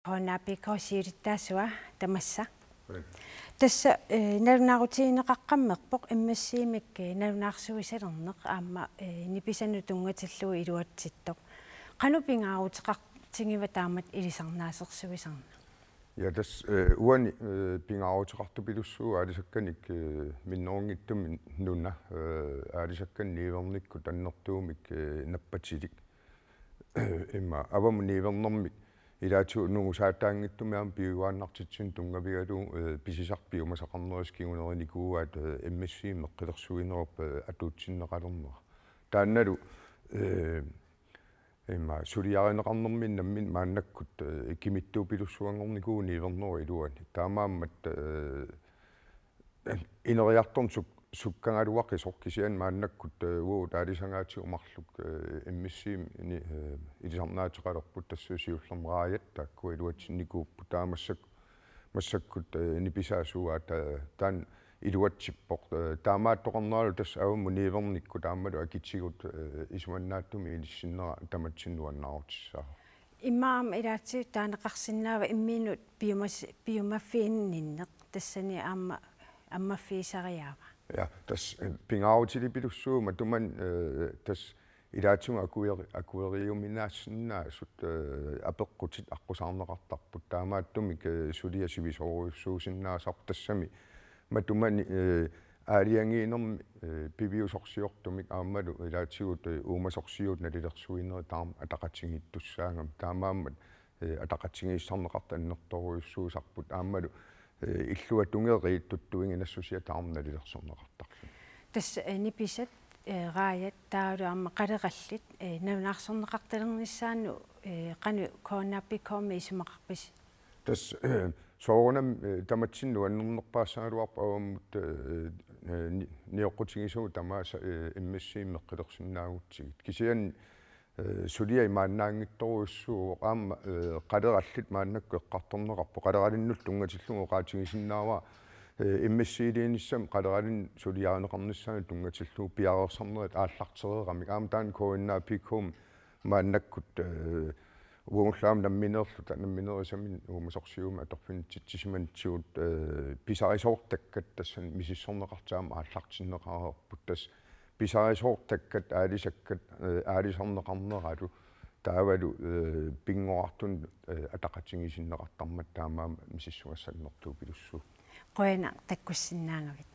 Honaapikoosiilittasua tamassa tassa nalunarutiineqaqqammerpoq immassiimik nalunarsuisalerneq aamma nipisanu tungatillu iluatsittoq qanupingaaruteqartingiva taamat ilisarnaasersuisarna ja das uani pingaaruteqartupilussuu aalisakkanik minnerungittum nunna aalisakkan niivernikku tannertuumik nappatilik imma avamu niivernermik ilaatu nungusaataangittumiam piuaannartitsun tungavigalu pisisarpiu masaqarneriskigunerinikuuat immassiim meqqilersuinerup atuutsinneqalernera taannalu imma suliarineqarnermin nammin maannakkut kimittuupilussuangornikuu niiverneri iluani taamaammat ineriartorn sukkangaluaqqisorkisian maannakkut taalisangaatigumарлuk immissiim ilisarnaateqalerput tassuusiullermeraayat taakku iluatsinikuuppu massakut nipisaasuuat taan iluatsippoq taamaattoqarneralu tassa avammu niivernikku taammalu akitigut isuannaattumi ilissinera tamatsinnuannarutissаа immaam ilaatsi taaneqarsinnaava immiinut piumaffiinninneq tassani ammafiisariaava ja tas pingaarutilipilussuuma tuman tas ilaatsunga akueriuminaassinnaassut apeqqutit aqqusarneqartarput taamaattumik sulia sivisoruussuusinnaasar tassami matumani aaliangiinermi piviusorsiortumik aammalu ilaatigut uumasorsiut nalilersuineri taam ataqatingittussaangam taamaammat ataqatingiissarneqarta annertoruissuusarput aammalu illua tungeriittuttuinginassуsia taarnalilersorneqartarlu tas nipisat raayat taaluarma qaleqallit nalunarsorneqartalernissaanu qanu koonnaappikkoomi isumaqarpis tas soorunam tamatsinnu annernerpaassaaluarpa avammut nioqqutigisuu tamaasa immassiim meqqilersinnaagutsигит kisian sulia imaannaangittoruussuu aamma qalerallit maannakku eqqartorneqarpu qaleralinnull tungatillugu qaatigisinnaava immassiiliinissam qaleralin suliaaneqarnissaani tungatillugu piareersarnerit aallartereeqamik aam taan koinnaapikkuum maannakkut uungullaam nammineerisamin uumasorsiuma atorfinitsitsisimantsigut pisarisoortakkat tassan misissorneqartaama aallartinneqareerput tas pisarisoortakkat aalisakkat aalisarneqarneralu taavalu pingoartun ataqatigisinneqartarmat taamaama misissuassannertuupilussuu qoina takkussinnaangavit